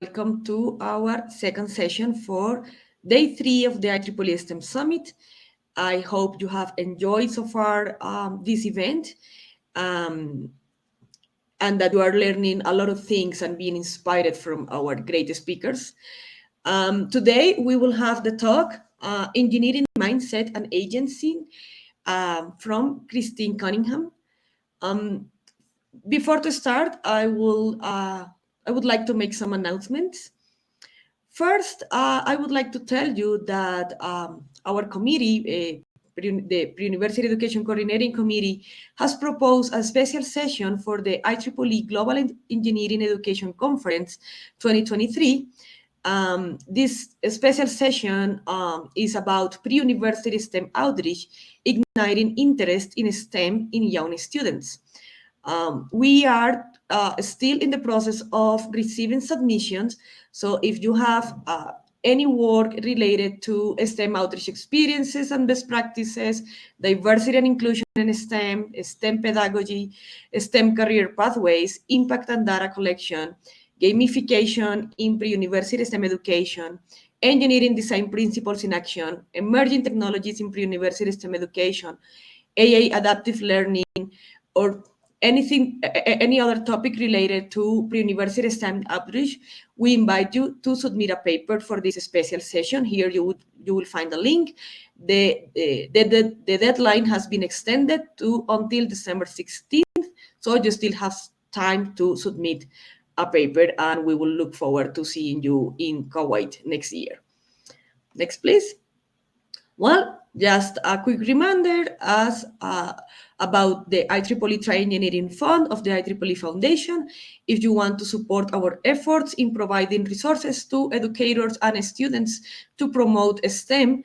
welcome to our second session for day 3 of the IEEE STEM Summit. I hope you have enjoyed so far this event um, and that you are learning a lot of things and being inspired from our great speakers. Today, we will have the talk Engineering Mindset and Agency from Christine Cunningham. Um, Before to start, I would like to make some announcements. First, I would like to tell you that our committee, the Pre-University Education Coordinating Committee, has proposed a special session for the IEEE Global Engineering Education Conference 2023. This special session is about pre-university STEM outreach, igniting interest in STEM in young students. We are still in the process of receiving submissions. So if you have any work related to STEM outreach experiences and best practices, diversity and inclusion in STEM, STEM pedagogy, STEM career pathways, impact and data collection, gamification in pre-university STEM education, engineering design principles in action, emerging technologies in pre-university STEM education, AA adaptive learning, or any other topic related to pre-university STEM outreach, we invite you to submit a paper for this special session. Here you will find a link. The deadline has been extended to until December 16th, so you still have time to submit a paper, and we will look forward to seeing you in Kuwait next year. Next, please. Well, just a quick reminder about the IEEE Tri-Engineering Fund of the IEEE Foundation. If you want to support our efforts in providing resources to educators and students to promote STEM,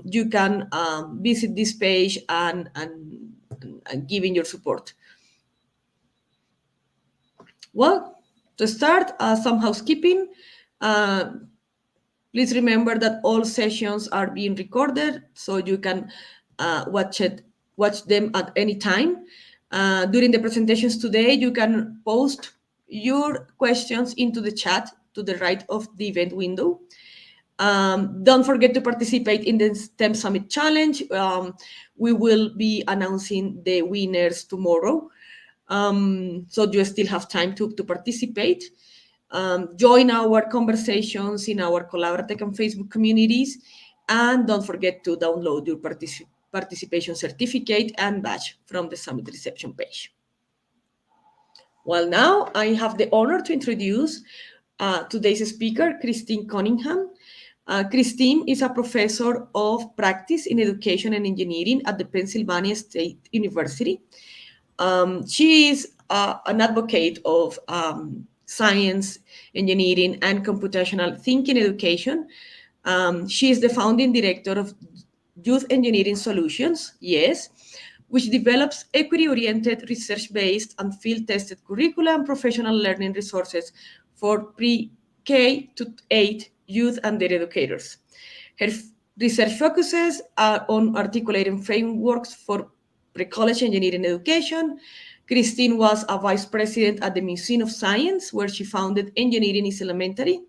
you can visit this page and give in your support. Well, to start, some housekeeping. Please remember that all sessions are being recorded, so you can watch them at any time. During the presentations today, you can post your questions into the chat to the right of the event window. Don't forget to participate in the STEM Summit Challenge. We will be announcing the winners tomorrow, so you still have time to participate. Join our conversations in our Collaborative and Facebook communities, and don't forget to download your participation certificate and badge from the Summit reception page. Well, now I have the honor to introduce today's speaker, Christine Cunningham. Christine is a professor of practice in education and engineering at the Pennsylvania State University. She is an advocate of science, engineering, and computational thinking education. She is the founding director of Youth Engineering Solutions, YES, which develops equity-oriented, research-based, and field-tested curricula and professional learning resources for pre-K to 8 youth and their educators. Her research focuses on articulating frameworks for precollege engineering education. Christine was a vice president at the Museum of Science, where she founded Engineering is Elementary,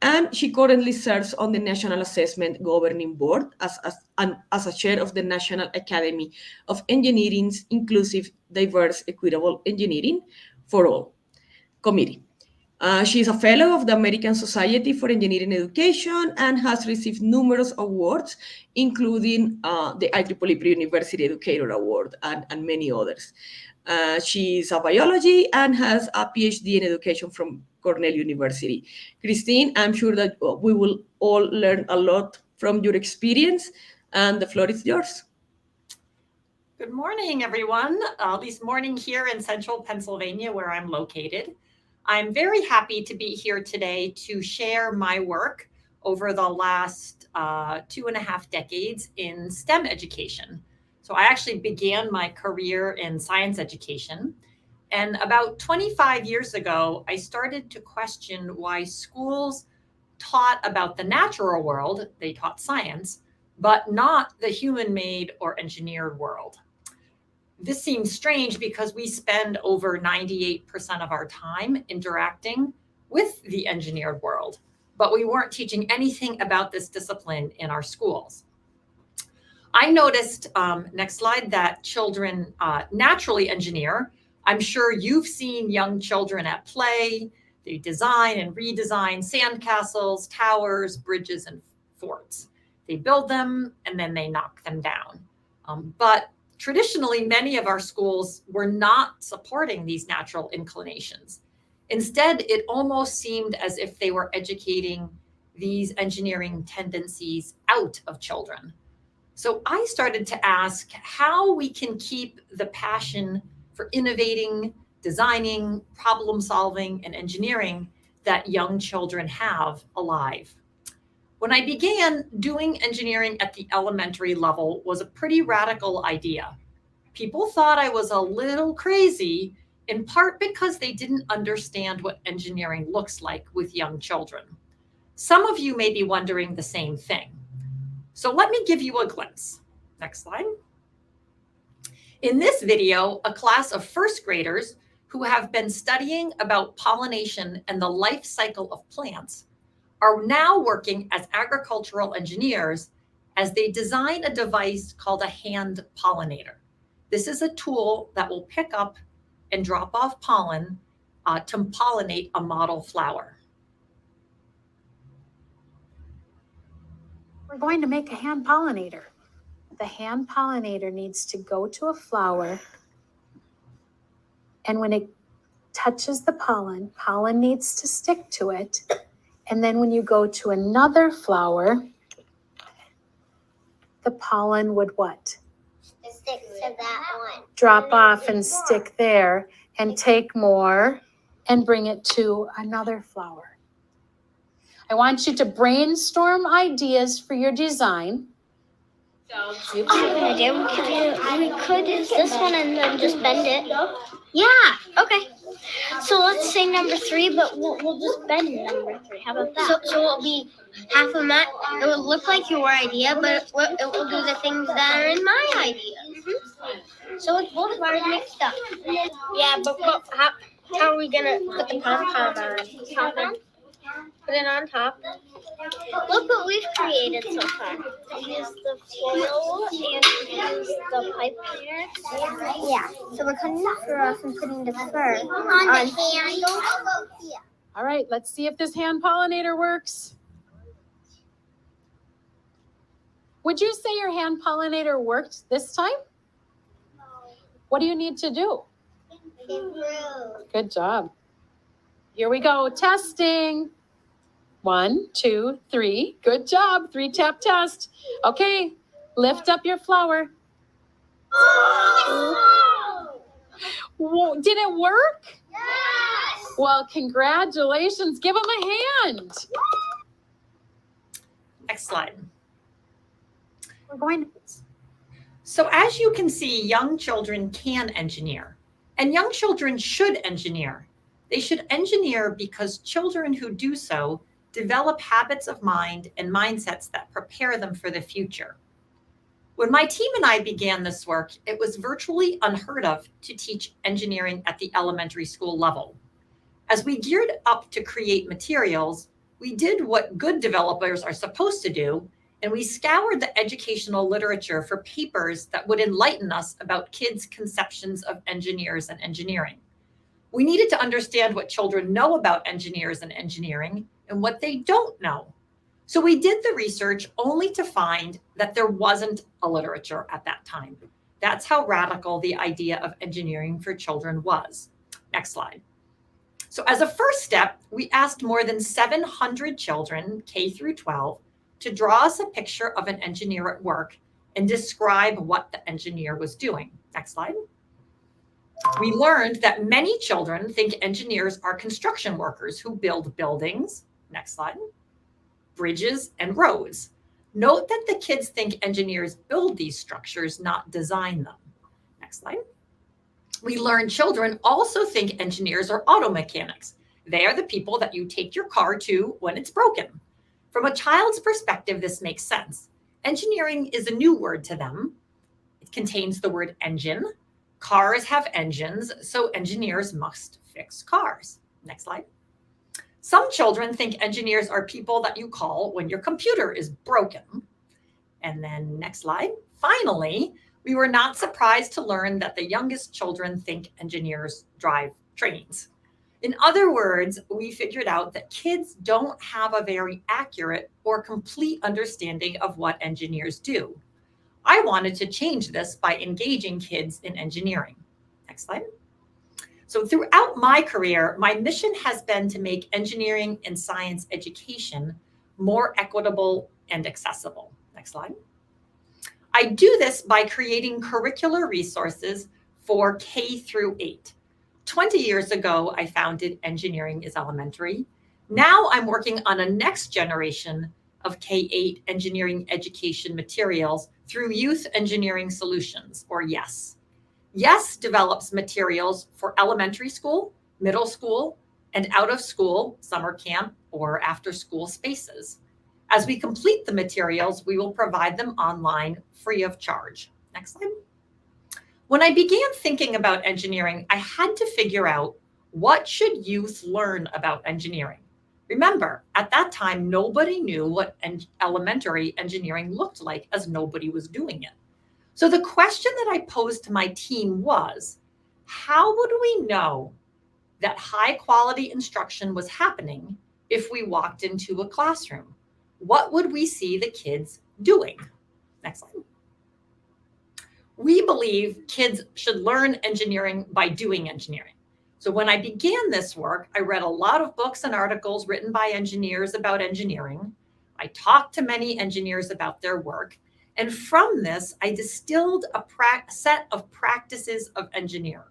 and she currently serves on the National Assessment Governing Board as a chair of the National Academy of Engineering's Inclusive, Diverse, Equitable Engineering for All Committee. She is a fellow of the American Society for Engineering Education and has received numerous awards, including the IEEE Pre-University Educator Award and many others. She is a biology and has a Ph.D. in education from Cornell University. Christine, I'm sure that we will all learn a lot from your experience, and the floor is yours. Good morning, everyone. At least morning here in central Pennsylvania, where I'm located. I'm very happy to be here today to share my work over the last 2.5 decades in STEM education. So I actually began my career in science education. And about 25 years ago, I started to question why schools taught about the natural world, they taught science, but not the human-made or engineered world. This seems strange because we spend over 98% of our time interacting with the engineered world, but we weren't teaching anything about this discipline in our schools. I noticed, next slide, that children naturally engineer. I'm sure you've seen young children at play. They design and redesign sandcastles, towers, bridges, and forts. They build them and then they knock them down. But traditionally, many of our schools were not supporting these natural inclinations. Instead, it almost seemed as if they were educating these engineering tendencies out of children. So I started to ask how we can keep the passion for innovating, designing, problem solving, and engineering that young children have alive. When I began, doing engineering at the elementary level was a pretty radical idea. People thought I was a little crazy, in part because they didn't understand what engineering looks like with young children. Some of you may be wondering the same thing. So let me give you a glimpse. Next slide. In this video, a class of first graders who have been studying about pollination and the life cycle of plants are now working as agricultural engineers as they design a device called a hand pollinator. This is a tool that will pick up and drop off pollen to pollinate a model flower. We're going to make a hand pollinator. The hand pollinator needs to go to a flower, and when it touches the pollen, pollen needs to stick to it. And then when you go to another flower, the pollen would what? Stick to that one. Drop off and stick there, and take more and bring it to another flower. I want you to brainstorm ideas for your design. I have an idea. We could use this one and then just bend it. Yeah, okay. So let's say number 3, but we'll just bend number 3. How about that? So it'll be half of my, it will look like your idea, but it will do the things that are in my idea. Mm-hmm. So it's both of ours mixed up. Yeah, but how are we going to put the pom-pom on? Put it on top. Look what we've created so far. We used the foil and we used the pipe cleaner. Yeah, so we're cutting the fur off and putting the fur on the handle. Yeah. All right, let's see if this hand pollinator works. Would you say your hand pollinator worked this time? No. What do you need to do? Improve. Good job. Here we go, testing. 1, 2, 3. Good job. 3-tap test. Okay, lift up your flower. Whoa, did it work? Yes. Well, congratulations. Give them a hand. Next slide. We're going to... So as you can see, young children can engineer, and young children should engineer. They should engineer because children who do so develop habits of mind and mindsets that prepare them for the future. When my team and I began this work, it was virtually unheard of to teach engineering at the elementary school level. As we geared up to create materials, we did what good developers are supposed to do, and we scoured the educational literature for papers that would enlighten us about kids' conceptions of engineers and engineering. We needed to understand what children know about engineers and engineering and what they don't know. So we did the research only to find that there wasn't a literature at that time. That's how radical the idea of engineering for children was. Next slide. So as a first step, we asked more than 700 children, K through 12, to draw us a picture of an engineer at work and describe what the engineer was doing. Next slide. We learned that many children think engineers are construction workers who build buildings. Next slide. Bridges and roads. Note that the kids think engineers build these structures, not design them. Next slide. We learned children also think engineers are auto mechanics. They are the people that you take your car to when it's broken. From a child's perspective, this makes sense. Engineering is a new word to them. It contains the word engine. Cars have engines, so engineers must fix cars. Next slide. Some children think engineers are people that you call when your computer is broken. And then next slide. Finally, we were not surprised to learn that the youngest children think engineers drive trains. In other words, we figured out that kids don't have a very accurate or complete understanding of what engineers do. I wanted to change this by engaging kids in engineering. Next slide. So throughout my career, my mission has been to make engineering and science education more equitable and accessible. Next slide. I do this by creating curricular resources for K through 8. 20 years ago, I founded Engineering is Elementary. Now I'm working on a next generation of K-8 engineering education materials through Youth Engineering Solutions, or YES. YES develops materials for elementary school, middle school, and out of school, summer camp, or after school spaces. As we complete the materials, we will provide them online free of charge. Next slide. When I began thinking about engineering, I had to figure out what should youth learn about engineering. Remember, at that time, nobody knew what elementary engineering looked like, as nobody was doing it. So the question that I posed to my team was, how would we know that high quality instruction was happening if we walked into a classroom? What would we see the kids doing? Next slide. We believe kids should learn engineering by doing engineering. So when I began this work, I read a lot of books and articles written by engineers about engineering. I talked to many engineers about their work. And from this, I distilled a set of practices of engineering.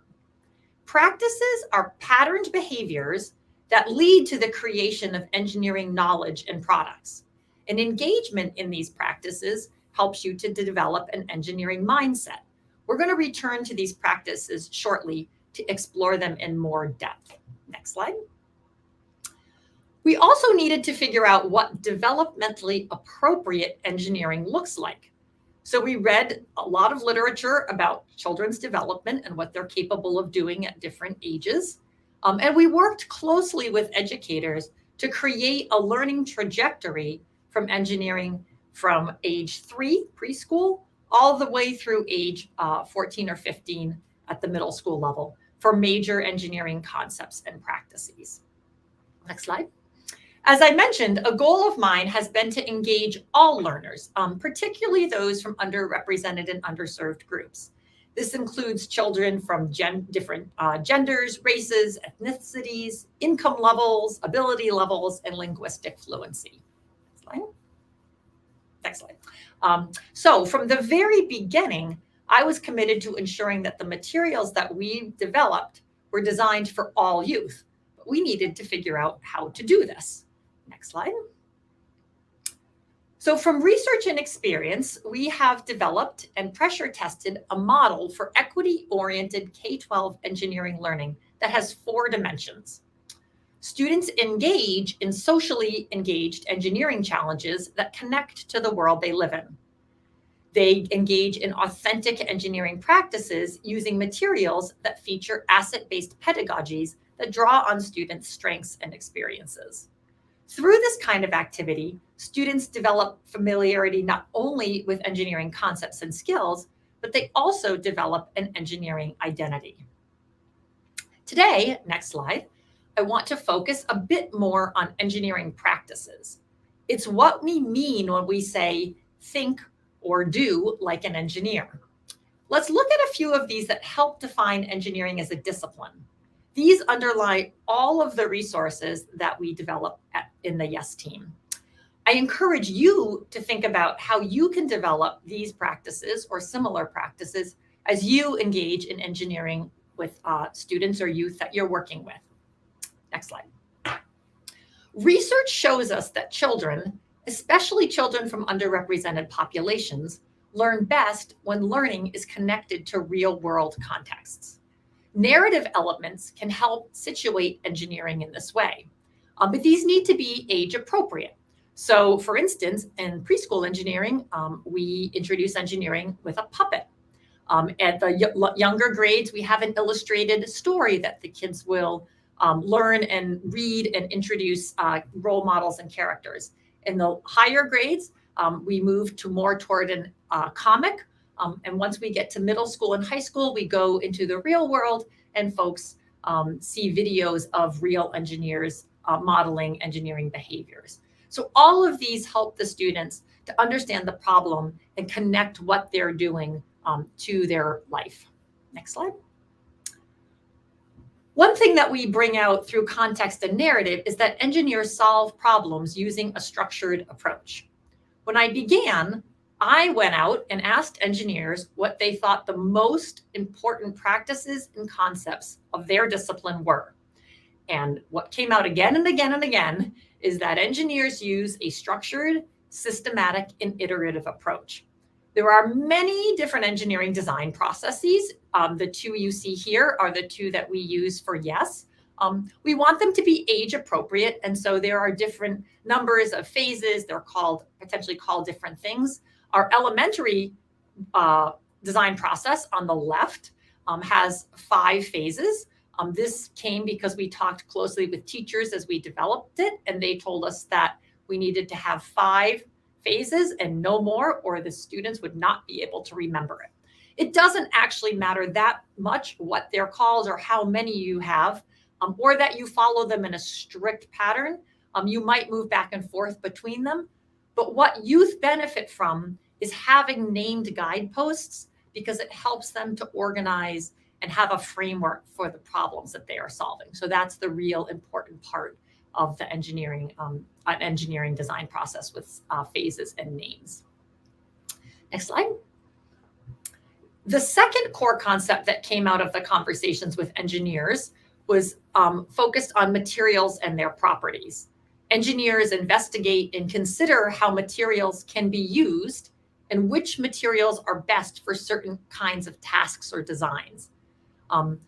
Practices are patterned behaviors that lead to the creation of engineering knowledge and products. And engagement in these practices helps you to develop an engineering mindset. We're going to return to these practices shortly to explore them in more depth. Next slide. We also needed to figure out what developmentally appropriate engineering looks like. So we read a lot of literature about children's development and what they're capable of doing at different ages. And we worked closely with educators to create a learning trajectory from engineering from age 3, preschool, all the way through age 14 or 15 at the middle school level for major engineering concepts and practices. Next slide. As I mentioned, a goal of mine has been to engage all learners, particularly those from underrepresented and underserved groups. This includes children from different genders, races, ethnicities, income levels, ability levels, and linguistic fluency. Next slide. So from the very beginning, I was committed to ensuring that the materials that we developed were designed for all youth, but we needed to figure out how to do this. Next slide. So from research and experience, we have developed and pressure tested a model for equity-oriented K-12 engineering learning that has 4 dimensions. Students engage in socially engaged engineering challenges that connect to the world they live in. They engage in authentic engineering practices using materials that feature asset-based pedagogies that draw on students' strengths and experiences. Through this kind of activity, students develop familiarity not only with engineering concepts and skills, but they also develop an engineering identity. Today, next slide, I want to focus a bit more on engineering practices. It's what we mean when we say think or do like an engineer. Let's look at a few of these that help define engineering as a discipline. These underlie all of the resources that we develop in the YES team. I encourage you to think about how you can develop these practices or similar practices as you engage in engineering with students or youth that you're working with. Next slide. Research shows us that children, especially children from underrepresented populations, learn best when learning is connected to real-world contexts. Narrative elements can help situate engineering in this way, but these need to be age appropriate. So for instance, in preschool engineering, we introduce engineering with a puppet. At the younger grades, we have an illustrated story that the kids will learn and read and introduce role models and characters. In the higher grades, we move to more toward an comic. And once we get to middle school and high school, we go into the real world and folks see videos of real engineers modeling engineering behaviors. So all of these help the students to understand the problem and connect what they're doing to their life. Next slide. One thing that we bring out through context and narrative is that engineers solve problems using a structured approach. When I began, I went out and asked engineers what they thought the most important practices and concepts of their discipline were. And what came out again and again and again is that engineers use a structured, systematic, and iterative approach. There are many different engineering design processes. The two you see here are the two that we use for YES. We want them to be age appropriate, and so there are different numbers of phases. They're potentially called different things. Our elementary design process on the left has 5 phases. This came because we talked closely with teachers as we developed it, and they told us that we needed to have 5 phases and no more, or the students would not be able to remember it. It doesn't actually matter that much what they're called or how many you have, or that you follow them in a strict pattern. You might move back and forth between them, but what youth benefit from is having named guideposts because it helps them to organize and have a framework for the problems that they are solving. So that's the real important part of the engineering design process with phases and names. Next slide. The second core concept that came out of the conversations with engineers was focused on materials and their properties. Engineers investigate and consider how materials can be used and which materials are best for certain kinds of tasks or designs.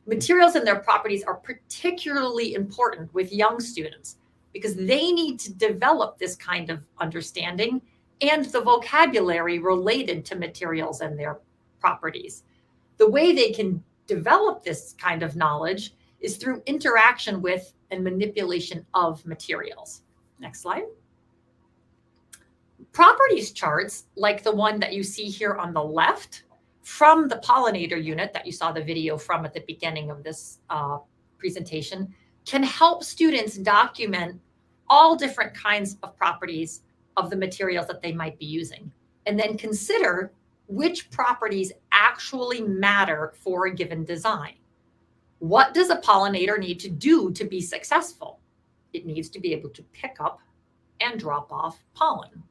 Materials and their properties are particularly important with young students because they need to develop this kind of understanding and the vocabulary related to materials and their properties. The way they can develop this kind of knowledge is through interaction with and manipulation of materials. Next slide. Properties charts, like the one that you see here on the left, from the pollinator unit that you saw the video from at the beginning of this presentation, can help students document all different kinds of properties of the materials that they might be using, and then consider which properties actually matter for a given design. What does a pollinator need to do to be successful? It needs to be able to pick up and drop off pollen.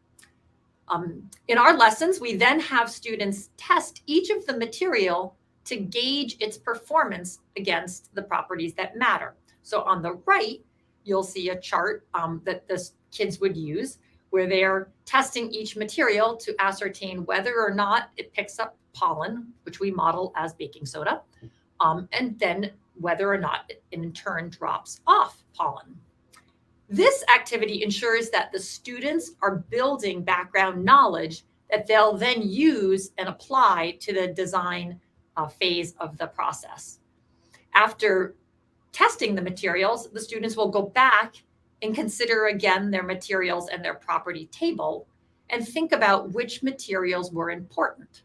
In our lessons, we then have students test each of the material to gauge its performance against the properties that matter. So on the right, you'll see a chart that the kids would use where they're testing each material to ascertain whether or not it picks up pollen, which we model as baking soda, and then whether or not it in turn drops off pollen. This activity ensures that the students are building background knowledge that they'll then use and apply to the design phase of the process. After testing the materials, the students will go back and consider again their materials and their property table and think about which materials were important.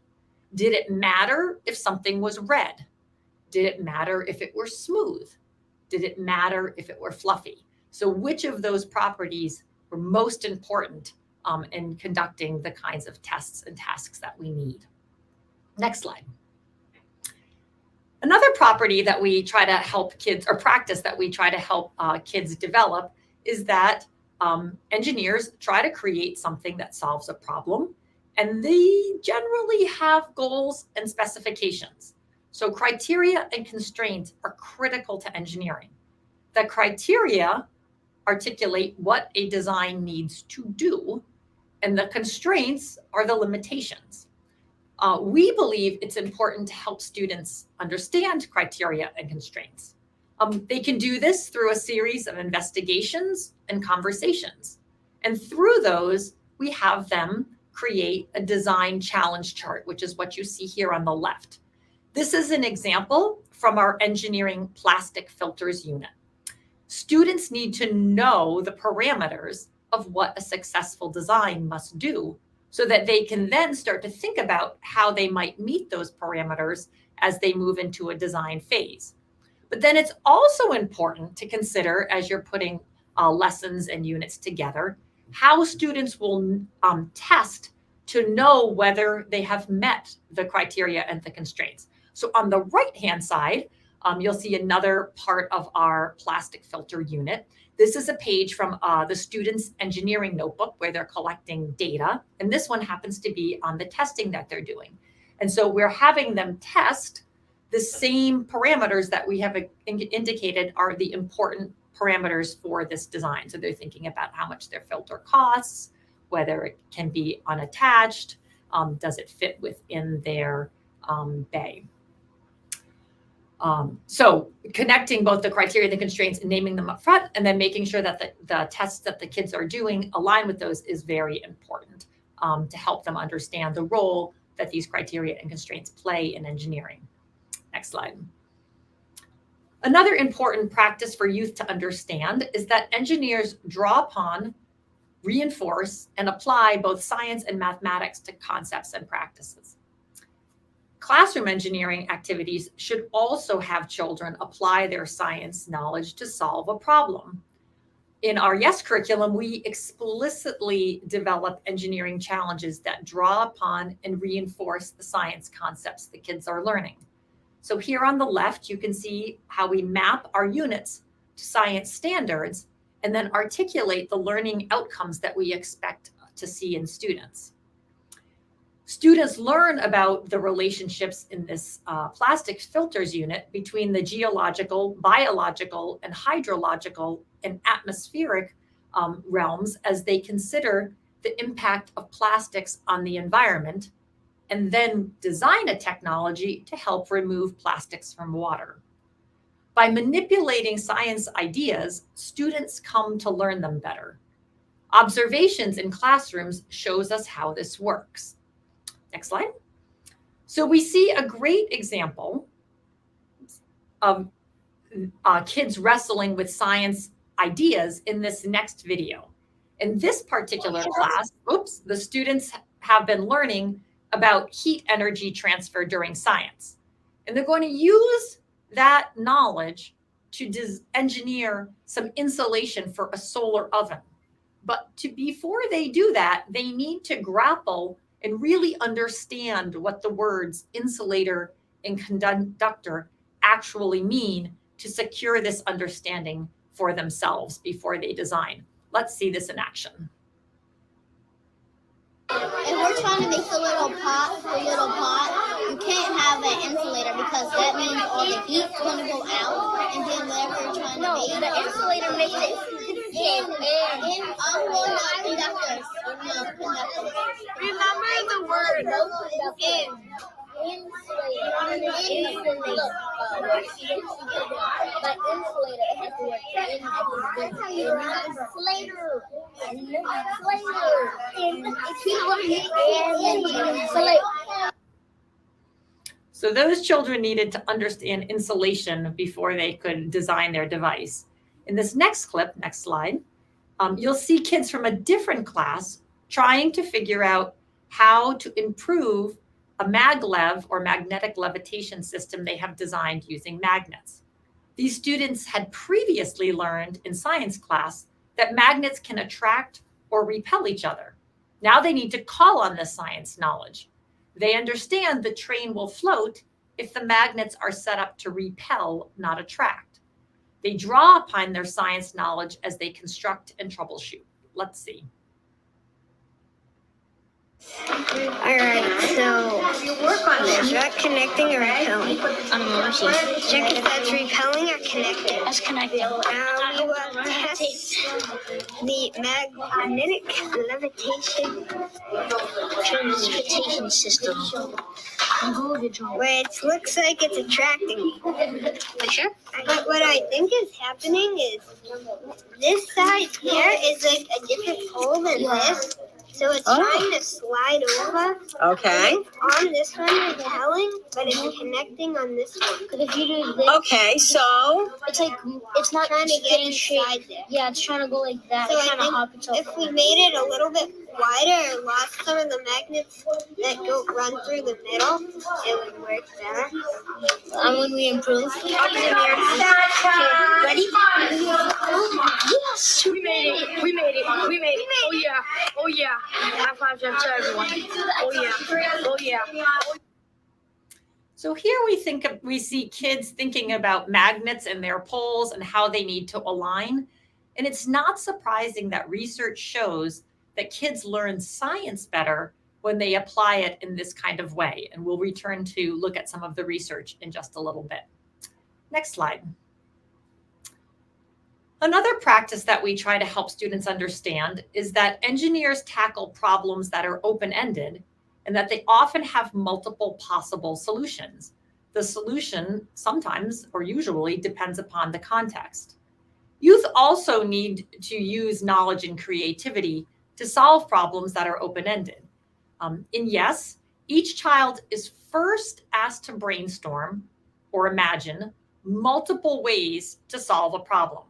Did it matter if something was red? Did it matter if it were smooth? Did it matter if it were fluffy? So which of those properties were most important in conducting the kinds of tests and tasks that we need? Next slide. Another property that we try to help kids, or practice that we try to help kids develop, is that engineers try to create something that solves a problem, and they generally have goals and specifications. So criteria and constraints are critical to engineering. The criteria articulate what a design needs to do, and the constraints are the limitations. We believe it's important to help students understand criteria and constraints. They can do this through a series of investigations and conversations. And through those, we have them create a design challenge chart, which is what you see here on the left. This is an example from our engineering plastic filters unit. Students need to know the parameters of what a successful design must do so that they can then start to think about how they might meet those parameters as they move into a design phase. But then it's also important to consider, as you're putting lessons and units together, how students will test to know whether they have met the criteria and the constraints. So on the right-hand side, you'll see another part of our plastic filter unit. This is a page from the students' engineering notebook where they're collecting data. And this one happens to be on the testing that they're doing. And so we're having them test the same parameters that we have indicated are the important parameters for this design. So they're thinking about how much their filter costs, whether it can be unattached, does it fit within their bay. So connecting both the criteria and the constraints and naming them up front, and then making sure that the tests that the kids are doing align with those is very important to help them understand the role that these criteria and constraints play in engineering. Next slide. Another important practice for youth to understand is that engineers draw upon, reinforce, and apply both science and mathematics to concepts and practices. Classroom engineering activities should also have children apply their science knowledge to solve a problem. In our YES curriculum, we explicitly develop engineering challenges that draw upon and reinforce the science concepts the kids are learning. So here on the left, you can see how we map our units to science standards and then articulate the learning outcomes that we expect to see in students. Students learn about the relationships in this plastic filters unit between the geological, biological, and hydrological and atmospheric realms as they consider the impact of plastics on the environment, and then design a technology to help remove plastics from water. By manipulating science ideas, students come to learn them better. Observations in classrooms shows us how this works. Next slide. So we see a great example of kids wrestling with science ideas in this next video. In this particular class, the students have been learning about heat energy transfer during science. And they're going to use that knowledge to engineer some insulation for a solar oven. But before they do that, they need to grapple and really understand what the words insulator and conductor actually mean to secure this understanding for themselves before they design. Let's see this in action. If we're trying to make the little pot, you can't have an insulator because that means all the heat's going to go out, and then whatever you're trying to make. The insulator makes it conductors. Remember the word but insulator has the word So those children needed to understand insulation before they could design their device. In this next clip, next slide, you'll see kids from a different class trying to figure out how to improve a maglev or magnetic levitation system they have designed using magnets. These students had previously learned in science class that magnets can attract or repel each other. Now they need to call on this science knowledge. They understand the train will float if the magnets are set up to repel, not attract. They draw upon their science knowledge as they construct and troubleshoot. Let's see. Alright, so you work on this. Is that connecting or repelling? On a machine. Check if that's repelling or connecting. That's connecting. Now we will test the magnetic levitation Transportation system. which looks like it's attracting me. For sure. But what I think is happening is this side here is like a different pole than this. So it's trying to slide over. Okay. On this one, it's telling, but it's connecting on this one. Because if you do this, Okay, so it's like it's not Trying to get shape. inside there. Yeah, it's trying to go like that. So it's I trying to hop think itself. if we made it a little bit wider or lost some of the magnets that go run through the middle, it would work better. And when we improve, Ready? yes, we made it. We made it. We made it. Oh yeah. Oh yeah. High five to everyone. Oh yeah. Oh yeah. So here we see kids thinking about magnets and their poles and how they need to align. And it's not surprising that research shows that kids learn science better when they apply it in this kind of way. And we'll return to look at some of the research in just a little bit. Next slide. Another practice that we try to help students understand is that engineers tackle problems that are open-ended and that they often have multiple possible solutions. The solution sometimes or usually depends upon the context. Youth also need to use knowledge and creativity to solve problems that are open-ended. In YES, each child is first asked to brainstorm or imagine multiple ways to solve a problem.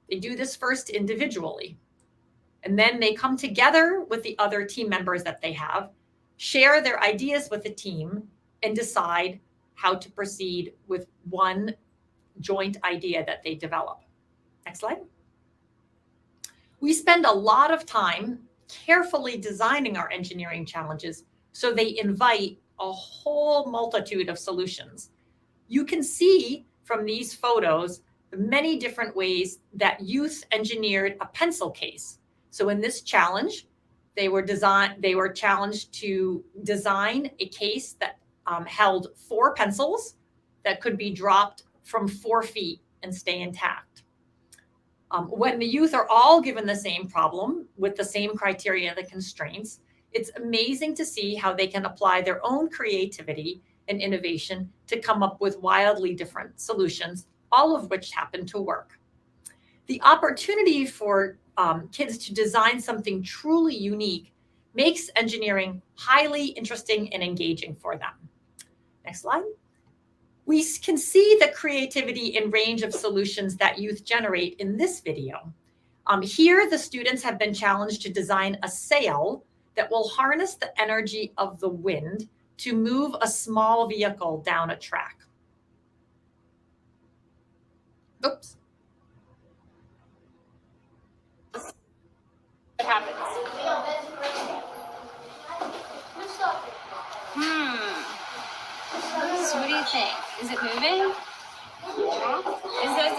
They do this first individually, and then they come together with the other team members that they have, share their ideas with the team, and decide how to proceed with one joint idea that they develop. Next slide. We spend a lot of time carefully designing our engineering challenges so they invite a whole multitude of solutions. You can see from these photos the many different ways that youth engineered a pencil case. So in this challenge, they were challenged to design a case that held 4 pencils that could be dropped from 4 feet and stay intact. When the youth are all given the same problem with the same criteria and the constraints, it's amazing to see how they can apply their own creativity and innovation to come up with wildly different solutions, all of which happen to work. The opportunity for kids to design something truly unique makes engineering highly interesting and engaging for them. Next slide. We can see the creativity and range of solutions that youth generate in this video. Here, the students have been challenged to design a sail that will harness the energy of the wind to move a small vehicle down a track. Oops. What happens? So what do you think? Is it moving?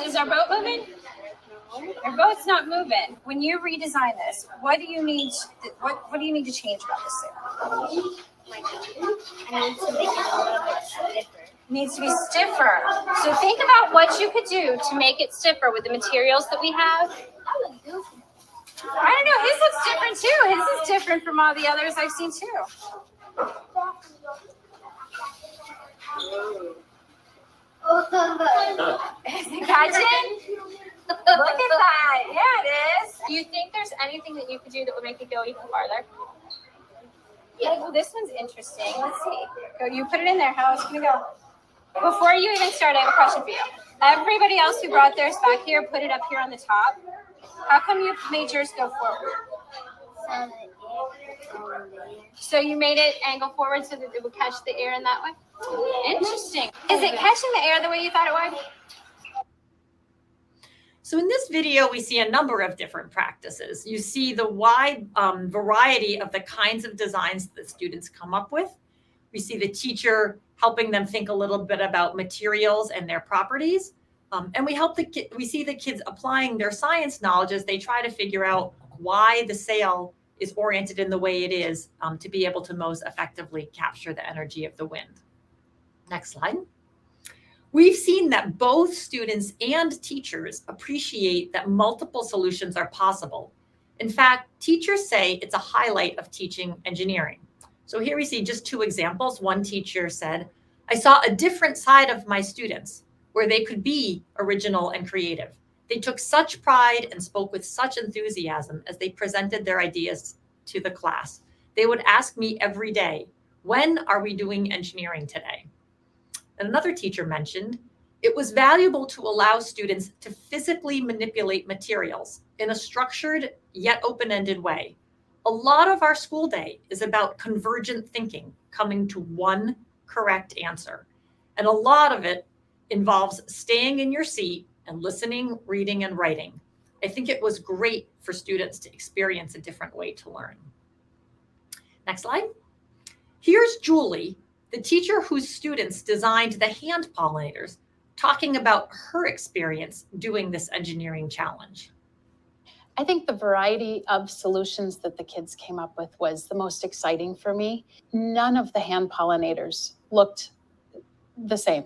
Is our boat moving? Our boat's not moving. When you redesign this, what do you need? What do you need to change about this sail? I need to make it a little bit stiffer. It needs to be stiffer. So think about what you could do to make it stiffer with the materials that we have. I don't know. His looks different too. His is different from all the others I've seen too. Is it catching? Look at that. Yeah, it is. Do you think there's anything that you could do that would make it go even farther? Yeah. Well, this one's interesting. Let's see. Go. You put it in there. How is it going to go? Before you even start, I have a question for you. Everybody else who brought theirs back here, put it up here on the top. How come you made yours go forward? So you made it angle forward so that it would catch the air in that way? Interesting. Is it catching the air the way you thought it would? So in this video, we see a number of different practices. You see the wide variety of the kinds of designs that students come up with. We see the teacher helping them think a little bit about materials and their properties. And we see the kids applying their science knowledge as they try to figure out why the sail is oriented in the way it is to be able to most effectively capture the energy of the wind. Next slide. We've seen that both students and teachers appreciate that multiple solutions are possible. In fact, teachers say it's a highlight of teaching engineering. So here we see just 2 examples. One teacher said, "I saw a different side of my students where they could be original and creative. They took such pride and spoke with such enthusiasm as they presented their ideas to the class. They would ask me every day, when are we doing engineering today? And another teacher mentioned, it was valuable to allow students to physically manipulate materials in a structured yet open-ended way. A lot of our school day is about convergent thinking, coming to one correct answer. And a lot of it involves staying in your seat and listening, reading, and writing. I think it was great for students to experience a different way to learn. Next slide. Here's Julie, the teacher whose students designed the hand pollinators, talking about her experience doing this engineering challenge. I think the variety of solutions that the kids came up with was the most exciting for me. None of the hand pollinators looked the same,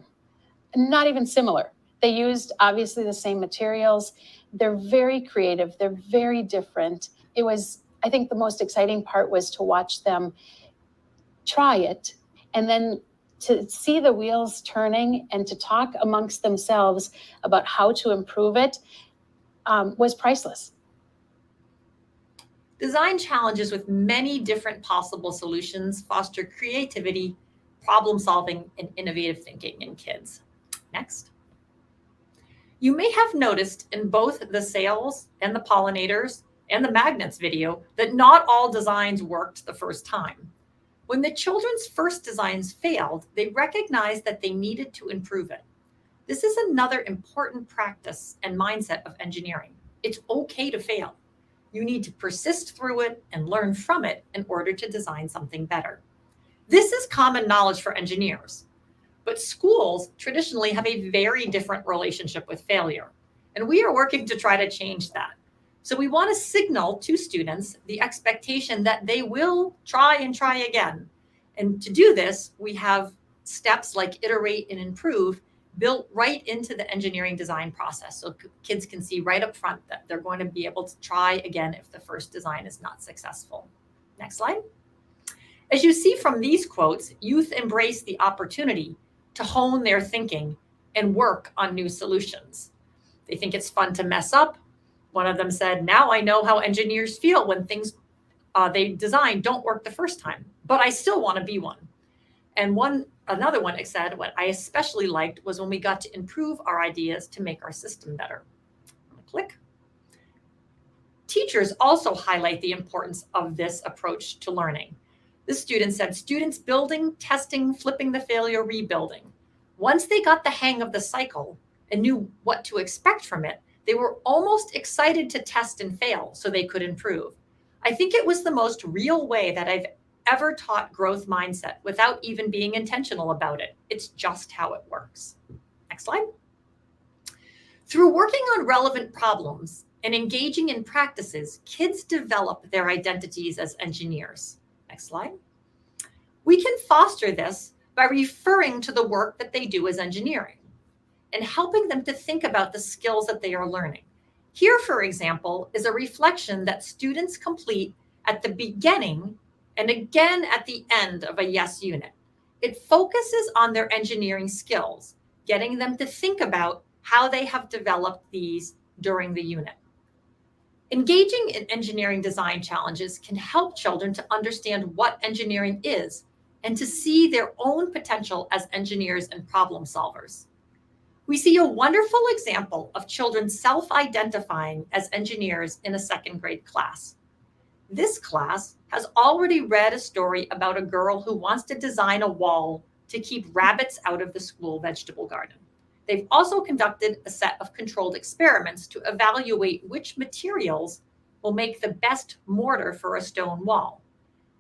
not even similar. They used obviously the same materials. They're very creative. They're very different. It was, I think the most exciting part was to watch them try it and then to see the wheels turning and to talk amongst themselves about how to improve it was priceless. Design challenges with many different possible solutions foster creativity, problem solving, and innovative thinking in kids. Next. You may have noticed in both the sails and the pollinators and the magnets video that not all designs worked the first time. When the children's first designs failed, they recognized that they needed to improve it. This is another important practice and mindset of engineering. It's okay to fail. You need to persist through it and learn from it in order to design something better. This is common knowledge for engineers, but schools traditionally have a very different relationship with failure, and we are working to try to change that. So we want to signal to students the expectation that they will try and try again. And to do this, we have steps like iterate and improve built right into the engineering design process. So kids can see right up front that they're going to be able to try again if the first design is not successful. Next slide. As you see from these quotes, youth embrace the opportunity to hone their thinking and work on new solutions. They think it's fun to mess up. One of them said, now I know how engineers feel when things they design don't work the first time, but I still want to be one. And another one said, what I especially liked was when we got to improve our ideas to make our system better. Click. Teachers also highlight the importance of this approach to learning. This student said, students building, testing, flipping the failure, rebuilding. Once they got the hang of the cycle and knew what to expect from it, they were almost excited to test and fail so they could improve. I think it was the most real way that I've ever taught growth mindset without even being intentional about it. It's just how it works. Next slide. Through working on relevant problems and engaging in practices, kids develop their identities as engineers. Next slide. We can foster this by referring to the work that they do as engineering and helping them to think about the skills that they are learning. Here, for example, is a reflection that students complete at the beginning and again at the end of a YES unit. It focuses on their engineering skills, getting them to think about how they have developed these during the unit. Engaging in engineering design challenges can help children to understand what engineering is and to see their own potential as engineers and problem solvers. We see a wonderful example of children self-identifying as engineers in a second grade class. This class has already read a story about a girl who wants to design a wall to keep rabbits out of the school vegetable garden. They've also conducted a set of controlled experiments to evaluate which materials will make the best mortar for a stone wall.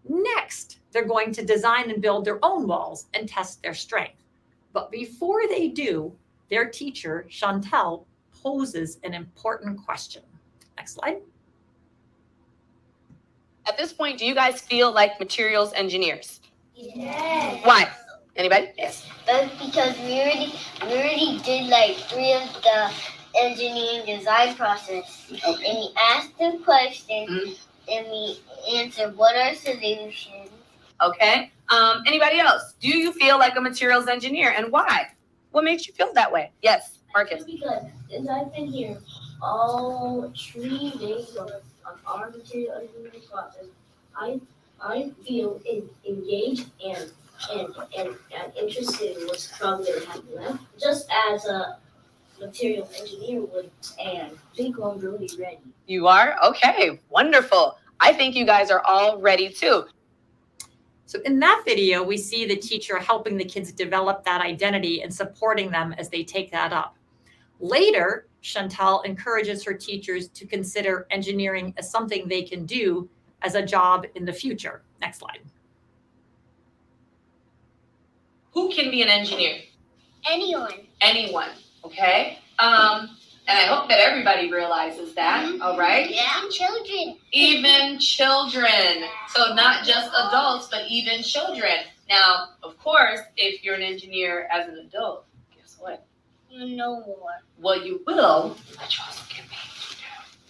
Next, they're going to design and build their own walls and test their strength. But before they do, their teacher, Chantel, poses an important question. Next slide. At this point, do you guys feel like materials engineers? Yes. Why? Anybody? Yes. That's because we already did like 3 of the engineering design process. Okay. And we asked the question and we answered what are solutions. Okay. Anybody else? Do you feel like a materials engineer and why? What makes you feel that way? Yes, Marcus. Because since I've been here all 3 days of our material engineering classes, I feel engaged and interested in what's probably going to happen left, just as a material engineer would, and I think I'm really ready. You are? Okay, wonderful. I think you guys are all ready too. So in that video, we see the teacher helping the kids develop that identity and supporting them as they take that up. Later, Chantal encourages her teachers to consider engineering as something they can do as a job in the future. Next slide. Who can be an engineer? Anyone. Anyone, okay? And I hope that everybody realizes that, all right? Yeah. Children. Even children. So not just adults, but even children. Now, of course, if you're an engineer as an adult, guess what? You know more. Well, you will, but you also get paid to do.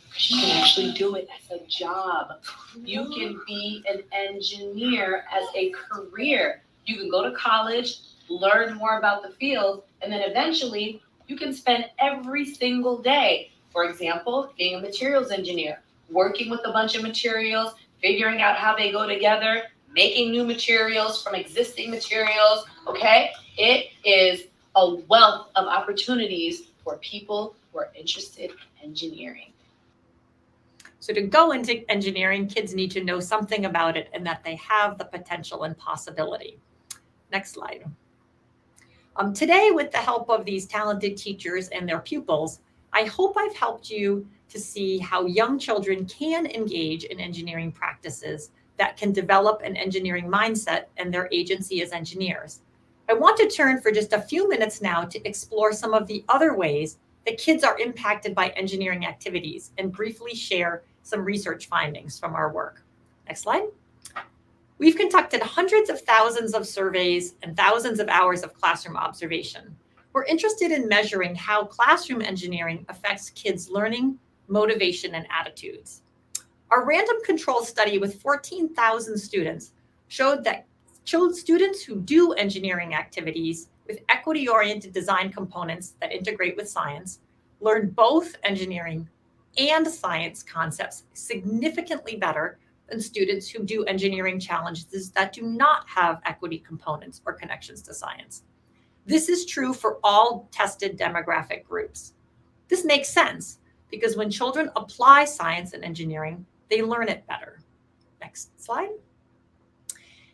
Because you can actually do it as a job. You can be an engineer as a career. You can go to college, learn more about the field, and then eventually you can spend every single day, for example, being a materials engineer, working with a bunch of materials, figuring out how they go together, making new materials from existing materials, okay? It is a wealth of opportunities for people who are interested in engineering. So to go into engineering, kids need to know something about it and that they have the potential and possibility. Next slide. Today, with the help of these talented teachers and their pupils, I hope I've helped you to see how young children can engage in engineering practices that can develop an engineering mindset and their agency as engineers. I want to turn for just a few minutes now to explore some of the other ways that kids are impacted by engineering activities and briefly share some research findings from our work. Next slide. We've conducted hundreds of thousands of surveys and thousands of hours of classroom observation. We're interested in measuring how classroom engineering affects kids' learning, motivation, and attitudes. Our random control study with 14,000 students showed that students who do engineering activities with equity-oriented design components that integrate with science learn both engineering and science concepts significantly better than students who do engineering challenges that do not have equity components or connections to science. This is true for all tested demographic groups. This makes sense because when children apply science and engineering, they learn it better. Next slide.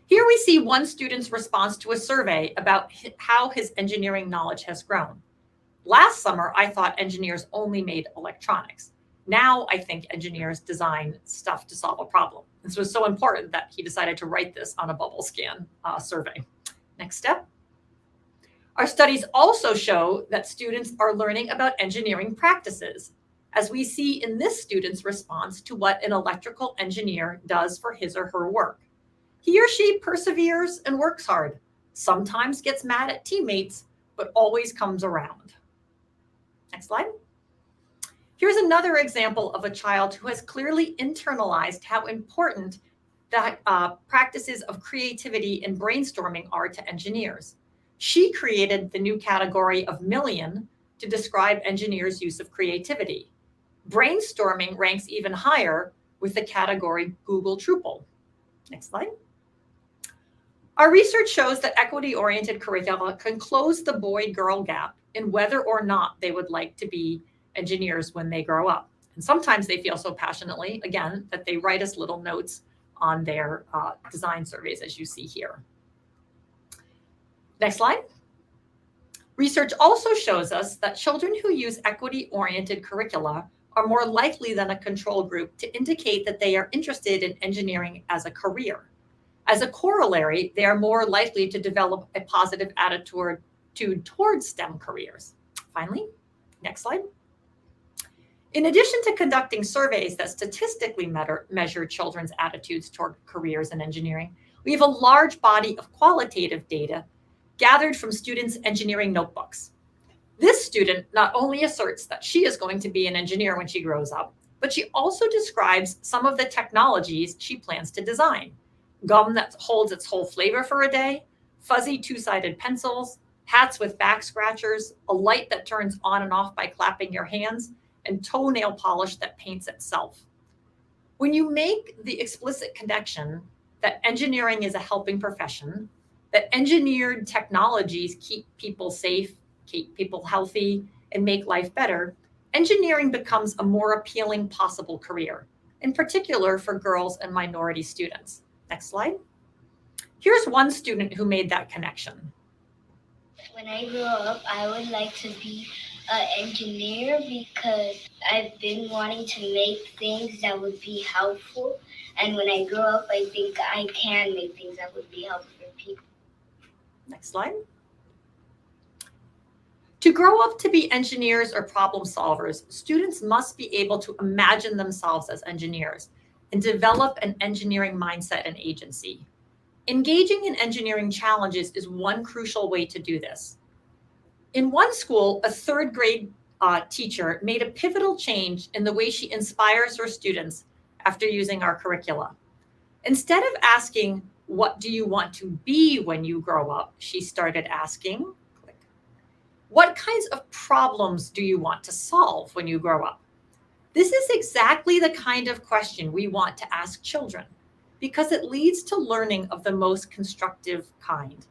Here we see one student's response to a survey about how his engineering knowledge has grown. Last summer, I thought engineers only made electronics. Now I think engineers design stuff to solve a problem. This was so important that he decided to write this on a bubble scan survey. Next step. Our studies also show that students are learning about engineering practices, as we see in this student's response to what an electrical engineer does for his or her work. He or she perseveres and works hard, sometimes gets mad at teammates, but always comes around. Next slide. Here's another example of a child who has clearly internalized how important that practices of creativity and brainstorming are to engineers. She created the new category of million to describe engineers' use of creativity. Brainstorming ranks even higher with the category Google Drupal. Next slide. Our research shows that equity-oriented curricula can close the boy-girl gap in whether or not they would like to be engineers when they grow up. And sometimes they feel so passionately, again, that they write us little notes on their design surveys, as you see here. Next slide. Research also shows us that children who use equity-oriented curricula are more likely than a control group to indicate that they are interested in engineering as a career. As a corollary, they are more likely to develop a positive attitude towards STEM careers. Finally, next slide. In addition to conducting surveys that statistically measure children's attitudes toward careers in engineering, we have a large body of qualitative data gathered from students' engineering notebooks. This student not only asserts that she is going to be an engineer when she grows up, but she also describes some of the technologies she plans to design. Gum that holds its whole flavor for a day, fuzzy two-sided pencils, hats with back scratchers, a light that turns on and off by clapping your hands, and toenail polish that paints itself. When you make the explicit connection that engineering is a helping profession, that engineered technologies keep people safe, keep people healthy, and make life better, engineering becomes a more appealing possible career, in particular for girls and minority students. Next slide. Here's one student who made that connection. When I grow up, I would like to be an engineer because I've been wanting to make things that would be helpful. And when I grow up, I think I can make things that would be helpful for people. Next slide. To grow up to be engineers or problem solvers, students must be able to imagine themselves as engineers and develop an engineering mindset and agency. Engaging in engineering challenges is one crucial way to do this. In one school, a third grade teacher made a pivotal change in the way she inspires her students after using our curricula. Instead of asking, "What do you want to be when you grow up?" she started asking, "What kinds of problems do you want to solve when you grow up?" This is exactly the kind of question we want to ask children, because it leads to learning of the most constructive kind.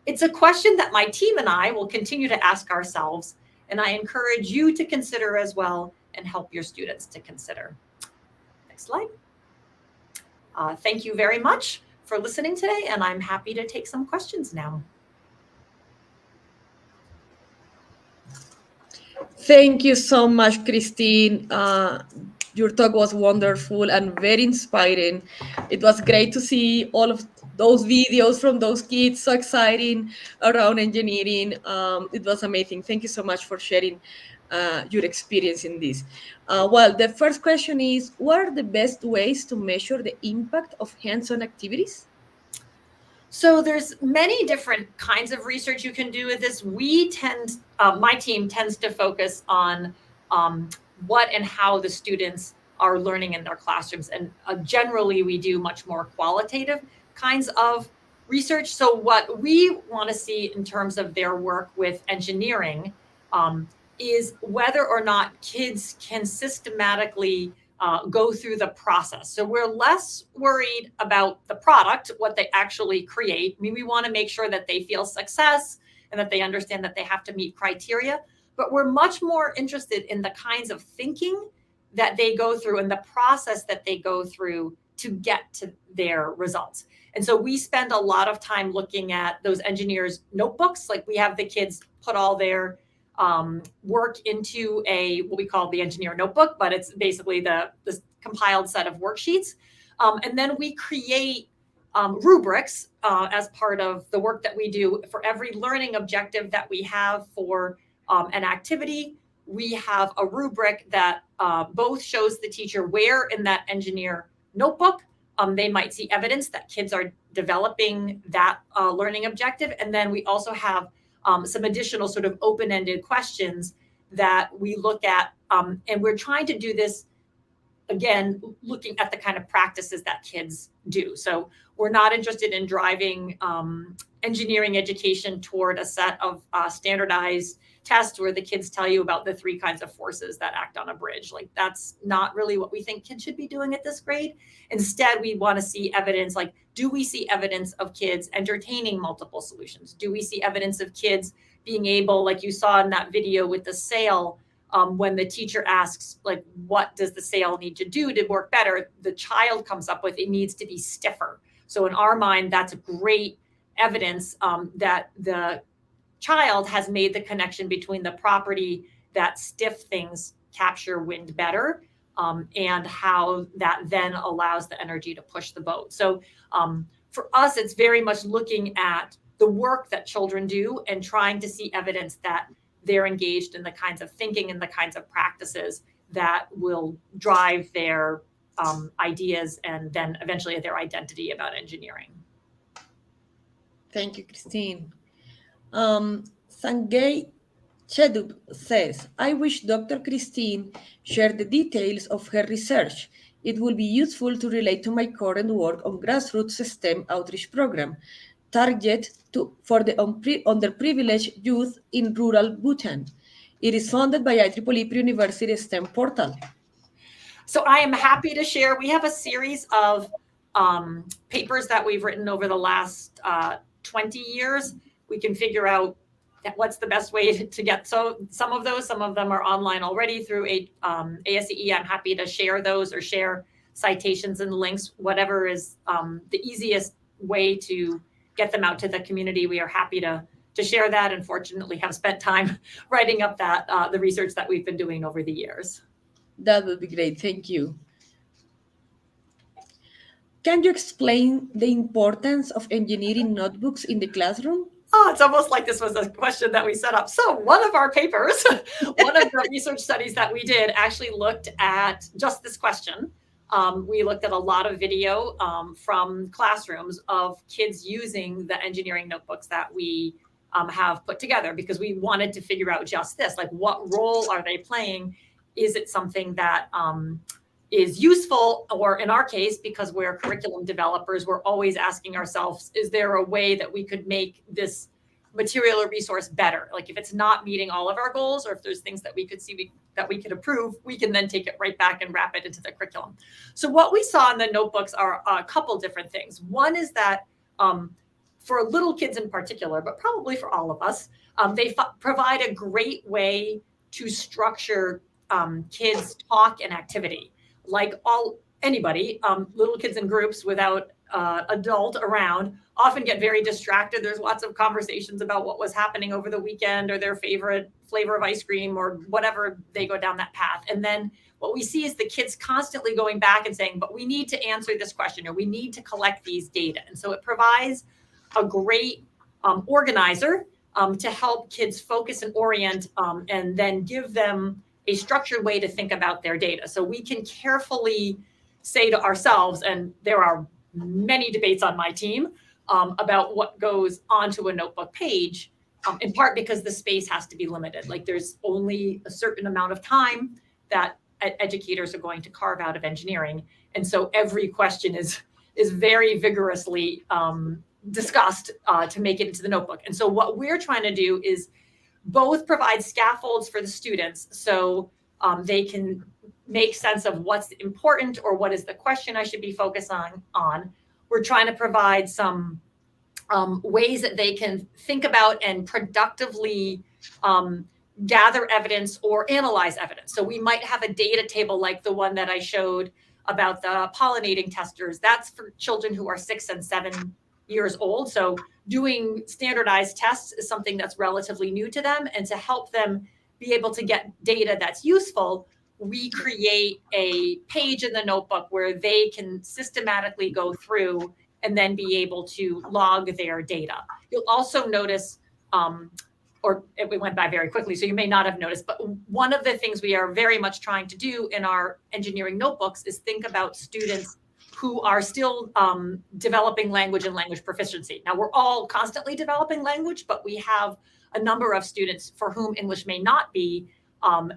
It's a question that my team and I will continue to ask ourselves, and I encourage you to consider as well and help your students to consider. Next slide. Thank you very much for listening today, and I'm happy to take some questions now. Thank you so much, Christine. Your talk was wonderful and very inspiring. It was great to see all of those videos from those kids, so exciting around engineering. It was amazing. Thank you so much for sharing your experience in this. Well, the first question is, what are the best ways to measure the impact of hands-on activities? So there's many different kinds of research you can do with this. My team tends to focus on what and how the students are learning in their classrooms. And generally, we do much more qualitative kinds of research. So what we want to see in terms of their work with engineering is whether or not kids can systematically go through the process. So we're less worried about the product, what they actually create. I mean, we want to make sure that they feel success and that they understand that they have to meet criteria. But we're much more interested in the kinds of thinking that they go through and the process that they go through to get to their results. And so we spend a lot of time looking at those engineers' notebooks. Like we have the kids put all their work into what we call the engineer notebook, but it's basically the compiled set of worksheets. And then we create rubrics as part of the work that we do for every learning objective that we have for an activity. We have a rubric that both shows the teacher where in that engineer notebook they might see evidence that kids are developing that learning objective. And then we also have some additional sort of open-ended questions that we look at. And we're trying to do this, again, looking at the kind of practices that kids do. So we're not interested in driving engineering education toward a set of standardized tests where the kids tell you about the 3 kinds of forces that act on a bridge. Like that's not really what we think kids should be doing at this grade. Instead, we want to see evidence, like, do we see evidence of kids entertaining multiple solutions? Do we see evidence of kids being able, like you saw in that video with the sail, when the teacher asks, like, what does the sail need to do to work better? The child comes up with, it needs to be stiffer. So in our mind, that's great evidence that the child has made the connection between the property that stiff things capture wind better and how that then allows the energy to push the boat. So for us, it's very much looking at the work that children do and trying to see evidence that they're engaged in the kinds of thinking and the kinds of practices that will drive their ideas and then eventually their identity about engineering. Thank you, Christine. Sanjay Chedub says, I wish Dr. Christine shared the details of her research. It will be useful to relate to my current work on grassroots STEM outreach program, targeted for the underprivileged youth in rural Bhutan. It is funded by IEEE Pre-University STEM portal. So I am happy to share. We have a series of papers that we've written over the last 20 years. We can figure out what's the best way to get. So some of them are online already through ASCE. I'm happy to share those or share citations and links, whatever is the easiest way to get them out to the community. We are happy to share that, and fortunately have spent time writing up that the research that we've been doing over the years. That would be great. Thank you. Can you explain the importance of engineering notebooks in the classroom? Oh, it's almost like this was a question that we set up. So one of our papers, one of the research studies that we did actually looked at just this question. We looked at a lot of video from classrooms of kids using the engineering notebooks that we have put together, because we wanted to figure out just this, like what role are they playing? Is it something that is useful, or in our case, because we're curriculum developers, we're always asking ourselves, is there a way that we could make this material or resource better? Like if it's not meeting all of our goals, or if there's things that we could see that we could improve, we can then take it right back and wrap it into the curriculum. So what we saw in the notebooks are a couple different things. One is that for little kids in particular, but probably for all of us, they provide a great way to structure kids' talk and activity. Like anybody, little kids in groups without adult around often get very distracted. There's lots of conversations about what was happening over the weekend, or their favorite flavor of ice cream, or whatever, they go down that path. And then what we see is the kids constantly going back and saying, but we need to answer this question, or we need to collect these data. And so it provides a great organizer to help kids focus and orient, and then give them a structured way to think about their data. So we can carefully say to ourselves, and there are many debates on my team about what goes onto a notebook page, in part because the space has to be limited. Like there's only a certain amount of time that educators are going to carve out of engineering. And so every question is very vigorously discussed to make it into the notebook. And so what we're trying to do is both provide scaffolds for the students, so they can make sense of what's important, or what is the question I should be focusing on. We're trying to provide some ways that they can think about and productively gather evidence or analyze evidence. So we might have a data table like the one that I showed about the pollinating testers. That's for children who are 6 and 7 years old. So doing standardized tests is something that's relatively new to them. And to help them be able to get data that's useful, we create a page in the notebook where they can systematically go through and then be able to log their data. You'll also notice, or it went by very quickly, so you may not have noticed, but one of the things we are very much trying to do in our engineering notebooks is think about students who are still developing language and language proficiency. Now, we're all constantly developing language, but we have a number of students for whom English may not be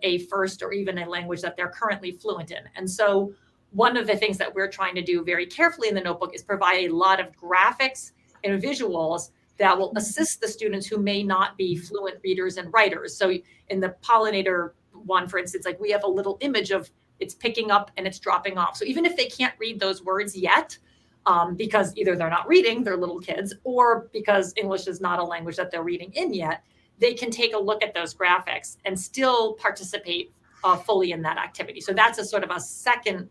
a first or even a language that they're currently fluent in. And so one of the things that we're trying to do very carefully in the notebook is provide a lot of graphics and visuals that will assist the students who may not be fluent readers and writers. So in the pollinator one, for instance, like we have a little image of it's picking up and it's dropping off. So even if they can't read those words yet, because either they're not reading, they're little kids, or because English is not a language that they're reading in yet, they can take a look at those graphics and still participate fully in that activity. So that's a sort of a second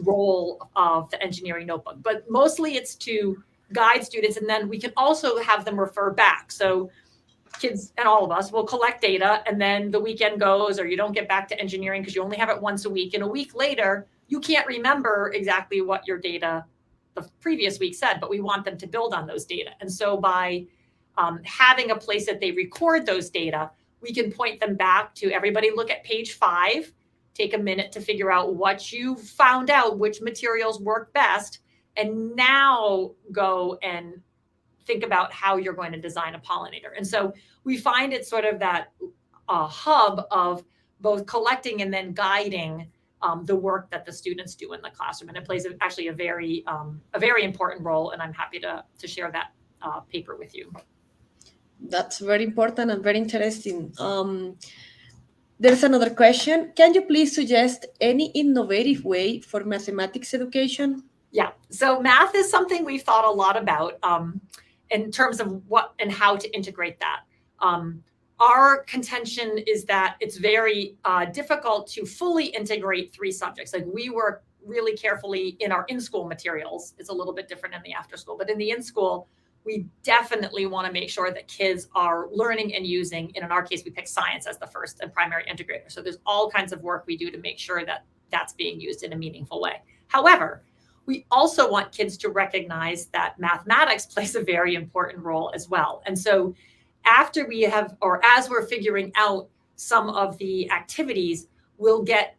role of the engineering notebook, but mostly it's to guide students. And then we can also have them refer back. So kids and all of us will collect data, and then the weekend goes, or you don't get back to engineering because you only have it once a week. And a week later, you can't remember exactly what your data the previous week said, but we want them to build on those data. And so by having a place that they record those data, we can point them back to everybody look at page 5, take a minute to figure out what you found out, which materials work best, and now go and think about how you're going to design a pollinator. And so we find it sort of that hub of both collecting and then guiding the work that the students do in the classroom. And it plays actually a very important role. And I'm happy to share that paper with you. That's very important and very interesting. There's another question. Can you please suggest any innovative way for mathematics education? Yeah, so math is something we've thought a lot about in terms of what and how to integrate that. Our contention is that it's very difficult to fully integrate 3 subjects. Like, we work really carefully in our in-school materials. It's a little bit different in the after-school, but in the in-school, we definitely want to make sure that kids are learning and using, and in our case, we pick science as the first and primary integrator. So there's all kinds of work we do to make sure that that's being used in a meaningful way. However, we also want kids to recognize that mathematics plays a very important role as well. And so after we have, or as we're figuring out some of the activities, we'll get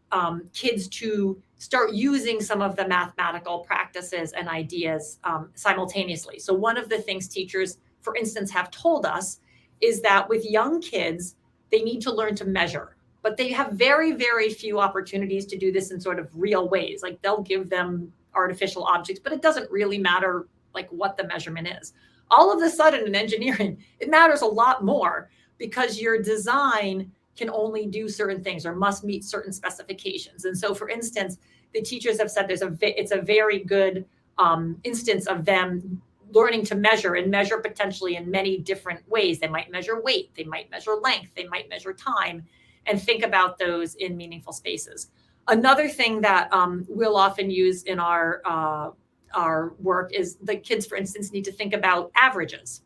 kids to start using some of the mathematical practices and ideas simultaneously. So one of the things teachers, for instance, have told us is that with young kids, they need to learn to measure, but they have very, very few opportunities to do this in sort of real ways. Like, they'll give them artificial objects, but it doesn't really matter like what the measurement is. All of a sudden in engineering, it matters a lot more, because your design can only do certain things or must meet certain specifications. And so, for instance, the teachers have said it's a very good instance of them learning to measure, and measure potentially in many different ways. They might measure weight, they might measure length, they might measure time, and think about those in meaningful spaces. Another thing that we'll often use in our work is the kids, for instance, need to think about averages.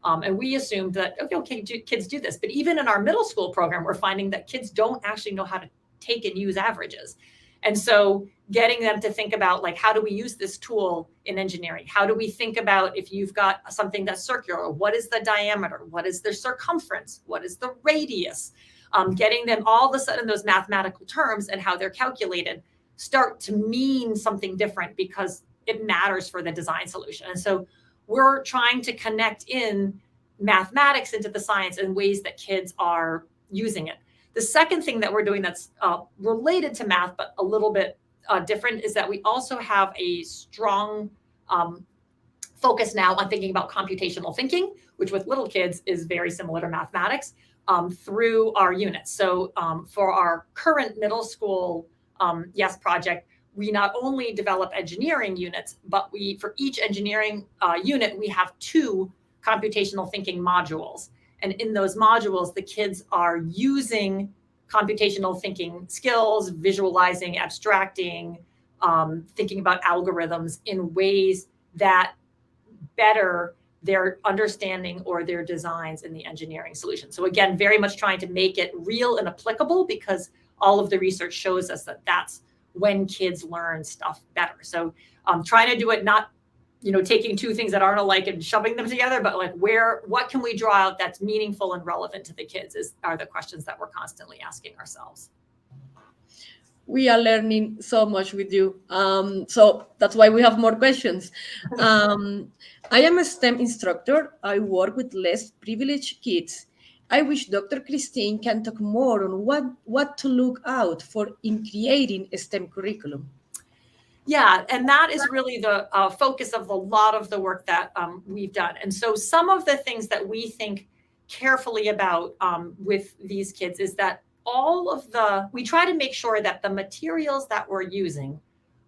And we assumed that, okay, kids do this. But even in our middle school program, we're finding that kids don't actually know how to take and use averages. And so getting them to think about, like, how do we use this tool in engineering? How do we think about, if you've got something that's circular, what is the diameter? What is the circumference? What is the radius? Getting them all of a sudden those mathematical terms and how they're calculated start to mean something different, because it matters for the design solution. And so we're trying to connect in mathematics into the science in ways that kids are using it. The second thing that we're doing that's related to math, but a little bit different, is that we also have a strong focus now on thinking about computational thinking, which with little kids is very similar to mathematics, through our units. So for our current middle school YES project, we not only develop engineering units, but for each engineering unit, we have 2 computational thinking modules. And in those modules, the kids are using computational thinking skills, visualizing, abstracting, thinking about algorithms in ways that better their understanding or their designs in the engineering solution. So again, very much trying to make it real and applicable, because all of the research shows us that that's when kids learn stuff better. So trying to do it not, taking 2 things that aren't alike and shoving them together, but like, what can we draw out that's meaningful and relevant to the kids are the questions that we're constantly asking ourselves. We are learning so much with you. So that's why we have more questions. I am a STEM instructor. I work with less privileged kids. I wish Dr. Christine can talk more on what to look out for in creating a STEM curriculum. Yeah, and that is really the focus of a lot of the work that we've done. And so some of the things that we think carefully about with these kids is that we try to make sure that the materials that we're using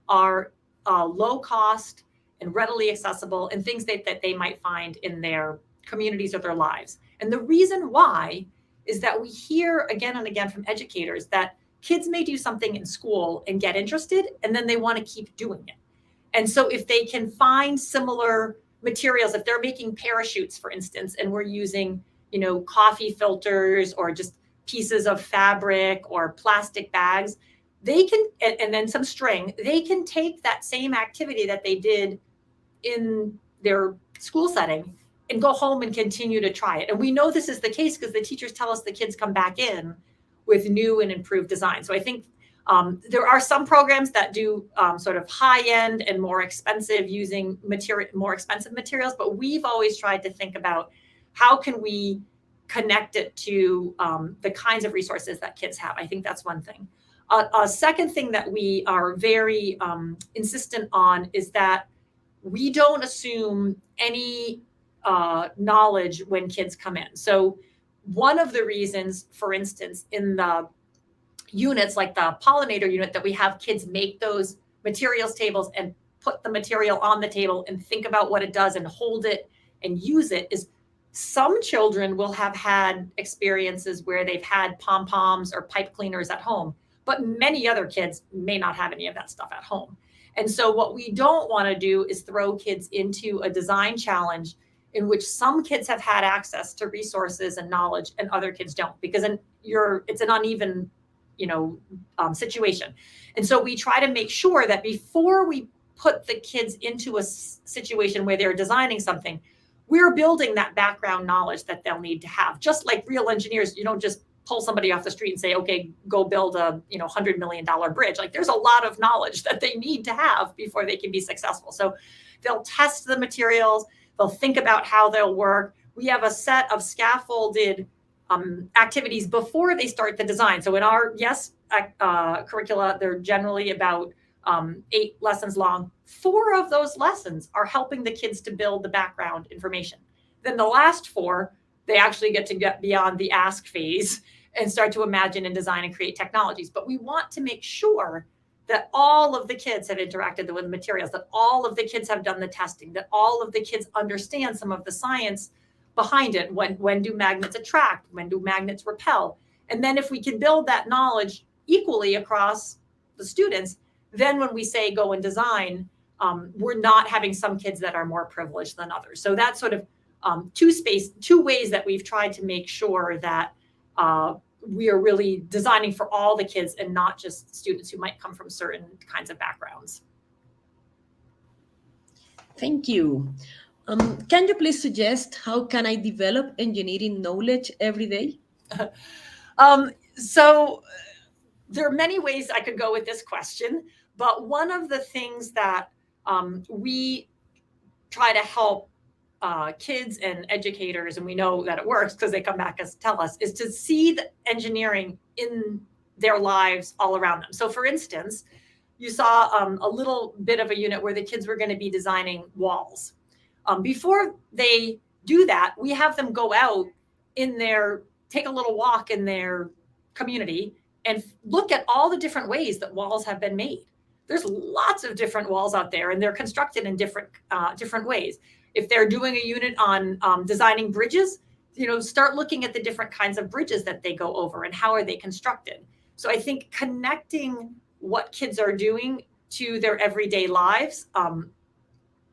are low cost and readily accessible, and things that they might find in their communities or their lives. And the reason why is that we hear again and again from educators that kids may do something in school and get interested, and then they want to keep doing it. And so if they can find similar materials, if they're making parachutes, for instance, and we're using, coffee filters or just pieces of fabric or plastic bags, they can, and then some string, they can take that same activity that they did in their school setting and go home and continue to try it. And we know this is the case because the teachers tell us the kids come back in with new and improved design. So I think there are some programs that do sort of high end and more expensive using more expensive materials, but we've always tried to think about how can we connect it to the kinds of resources that kids have. I think that's one thing. A second thing that we are very insistent on is that we don't assume any knowledge when kids come in. So one of the reasons, for instance, in the units like the pollinator unit that we have kids make those materials tables and put the material on the table and think about what it does and hold it and use it, is some children will have had experiences where they've had pom-poms or pipe cleaners at home, but many other kids may not have any of that stuff at home. And so what we don't want to do is throw kids into a design challenge in which some kids have had access to resources and knowledge and other kids don't, because it's an uneven, situation. And so we try to make sure that before we put the kids into a situation where they're designing something, we're building that background knowledge that they'll need to have. Just like real engineers, you don't just pull somebody off the street and say, okay, go build a $100 million bridge. Like, there's a lot of knowledge that they need to have before they can be successful. So they'll test the materials, they'll think about how they'll work. We have a set of scaffolded activities before they start the design. So in our curricula, they're generally about 8 lessons long. 4 of those lessons are helping the kids to build the background information. Then the last 4, they actually get beyond the ask phase and start to imagine and design and create technologies. But we want to make sure that all of the kids have interacted with the materials, that all of the kids have done the testing, that all of the kids understand some of the science behind it. When do magnets attract? When do magnets repel? And then if we can build that knowledge equally across the students, then when we say go and design, we're not having some kids that are more privileged than others. So that's sort of two ways that we've tried to make sure that we are really designing for all the kids and not just students who might come from certain kinds of backgrounds. Thank you. Can you please suggest how can I develop engineering knowledge every day? So there are many ways I could go with this question, but one of the things that we try to help kids and educators, and we know that it works because they come back and tell us, is to see the engineering in their lives all around them. So for instance, you saw a little bit of a unit where the kids were going to be designing walls. Before they do that, we have them go out take a little walk in their community and look at all the different ways that walls have been made. There's lots of different walls out there, and they're constructed in different ways. If they're doing a unit on designing bridges, start looking at the different kinds of bridges that they go over and how are they constructed. So I think connecting what kids are doing to their everyday lives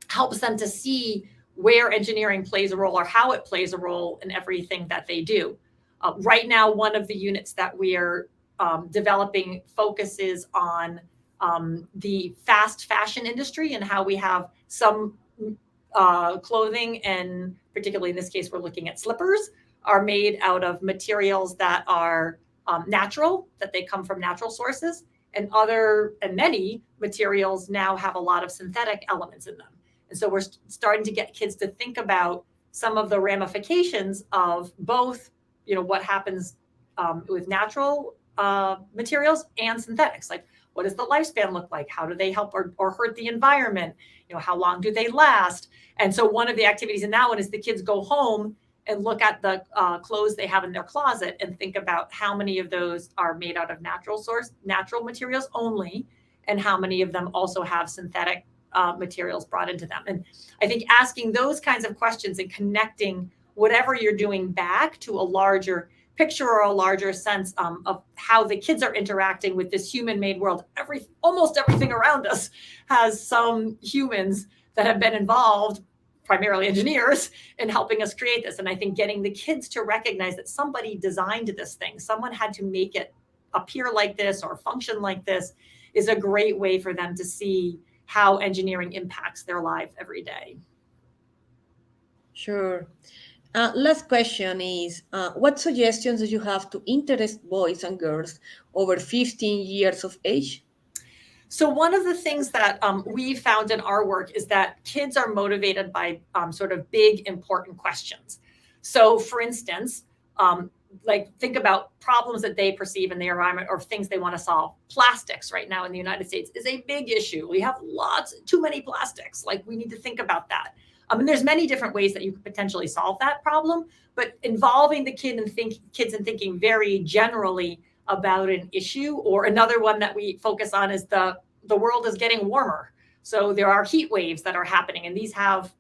helps them to see where engineering plays a role or how it plays a role in everything that they do. Right now, one of the units that we are developing focuses on the fast fashion industry and how we have some clothing, and particularly in this case, we're looking at slippers, are made out of materials that are natural, that they come from natural sources, and many materials now have a lot of synthetic elements in them. And so we're starting to get kids to think about some of the ramifications of both, what happens with natural materials and synthetics. Like, what does the lifespan look like? How do they help or hurt the environment? How long do they last? And so one of the activities in that one is the kids go home and look at the clothes they have in their closet and think about how many of those are made out of natural materials only, and how many of them also have synthetic materials brought into them. And I think asking those kinds of questions and connecting whatever you're doing back to a larger picture or a larger sense of how the kids are interacting with this human-made world. Almost everything around us has some humans that have been involved, primarily engineers, in helping us create this. And I think getting the kids to recognize that somebody designed this thing, someone had to make it appear like this or function like this, is a great way for them to see how engineering impacts their life every day. Sure. Last question is, what suggestions do you have to interest boys and girls over 15 years of age? So one of the things that we found in our work is that kids are motivated by sort of big, important questions. So for instance, think about problems that they perceive in the environment or things they want to solve. Plastics right now in the United States is a big issue. We have too many plastics. We need to think about that. And there's many different ways that you could potentially solve that problem, but involving the kids and thinking very generally about an issue. Or another one that we focus on is the world is getting warmer. So there are heat waves that are happening, and these have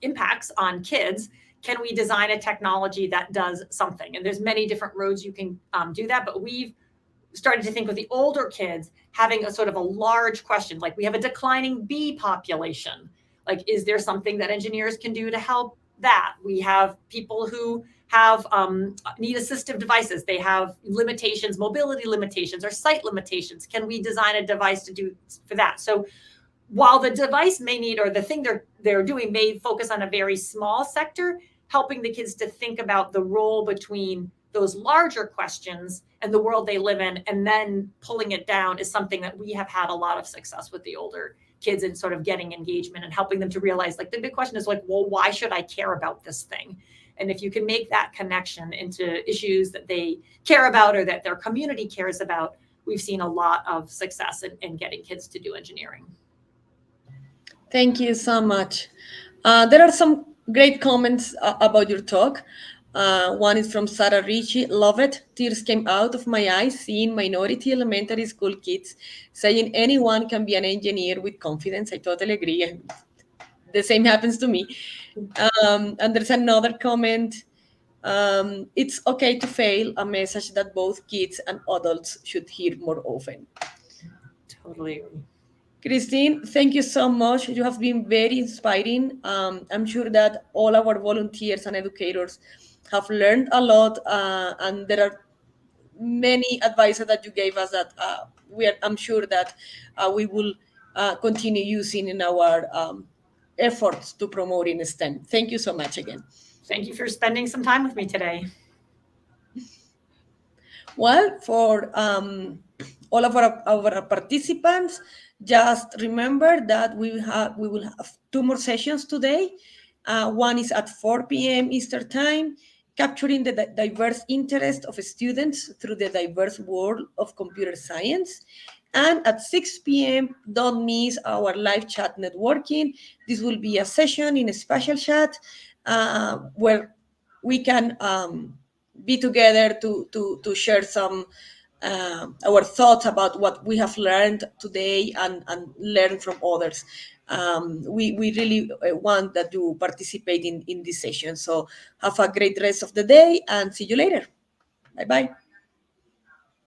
impacts on kids. Can we design a technology that does something? And there's many different roads you can do that, but we've started to think with the older kids having a sort of a large question, like we have a declining bee population. Like, is there something that engineers can do to help that? We have people who have need assistive devices. They have limitations, mobility limitations or sight limitations. Can we design a device to do for that? So while the device may need, or the thing they're doing may focus on a very small sector, helping the kids to think about the role between those larger questions and the world they live in, and then pulling it down is something that we have had a lot of success with the older kids in sort of getting engagement and helping them to realize, like, the big question is like, well, why should I care about this thing? And if you can make that connection into issues that they care about or that their community cares about, we've seen a lot of success in getting kids to do engineering. Thank you so much. There are some great comments about your talk. One is from Sarah Ricci. Love it. Tears came out of my eyes seeing minority elementary school kids saying anyone can be an engineer with confidence. I totally agree. The same happens to me. And there's another comment. It's okay to fail, a message that both kids and adults should hear more often. Totally agree. Christine, thank you so much. You have been very inspiring. I'm sure that all our volunteers and educators have learned a lot, and there are many advices that you gave us that I'm sure that we will continue using in our efforts to promote in STEM. Thank you so much again. Thank you for spending some time with me today. Well, for all of our participants, just remember that we will have 2 more sessions today. One is at 4 p.m. Eastern Time, capturing the diverse interest of students through the diverse world of computer science. And at 6 p.m., don't miss our live chat networking. This will be a session in a special chat where we can be together to share some our thoughts about what we have learned today and learn from others. We really want that you participate in this session. So have a great rest of the day and see you later. Bye-bye.